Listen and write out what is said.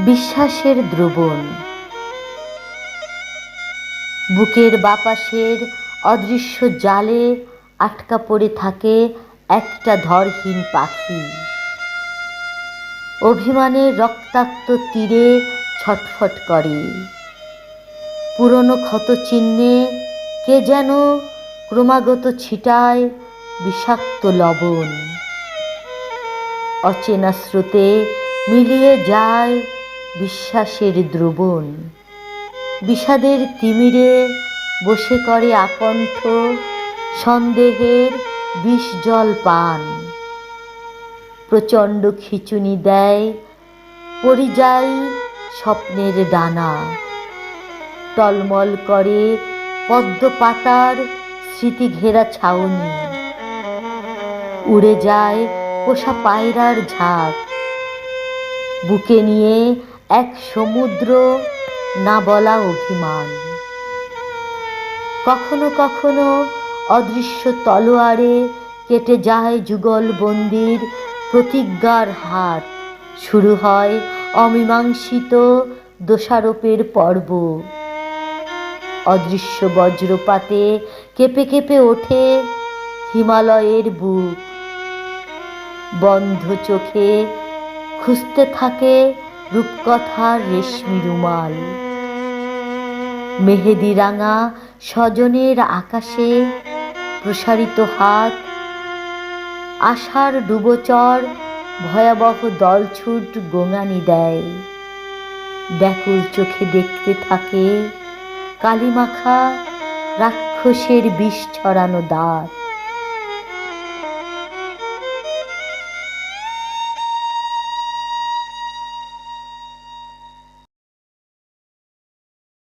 বিশ্বাসের দ্রবণ। বুকের বাপাশের অদৃশ্য জালে আটকা পড়ে থাকে একটা ধরহীন পাখি। অভিমানের রক্তাক্ত তীরে ছটফট করে। পুরনো ক্ষত চিহ্নে কে যেন ক্রমাগত ছিটায় বিষাক্ত লবণ। অচেনা স্রোতে মিলিয়ে যায় বিশ্বাসের দ্রবণ। বিষাদের তিমিরে বসে করে আকণ্ঠ সন্দেহের বিষ জল পান। প্রচণ্ড খিঁচুনি দেয় পরিযায়ী স্বপ্নের ডানা। টলমল করে পদ্ম পাতার স্মৃতি ঘেরা ছাউনি। উড়ে যায় পোষা পায়রার ঝাঁক। বুকে নিয়ে এক সমুদ্র না বলা অভিমান। কখনো কখনো অদৃশ্য তলোয়ারে কেটে যায় যুগলবন্দির প্রতিজ্ঞার হাত। শুরু হয় অমীমাংসিত দোষারোপের পর্ব। অদৃশ্য বজ্রপাতে কেঁপে কেঁপে ওঠে হিমালয়ের বুক। বন্ধ চোখে খুঁজতে থাকে রূপকথার রেশমি রুমাল। মেহেদি রাঙা স্বজনের আকাশে প্রসারিত হাত। আশার ডুবোচর ভয়াবহ দলছুট গোঙানি দেয়। ব্যাকুল চোখে দেখতে থাকে কালিমাখা রাক্ষসের বিষ ছড়ানো দাঁত।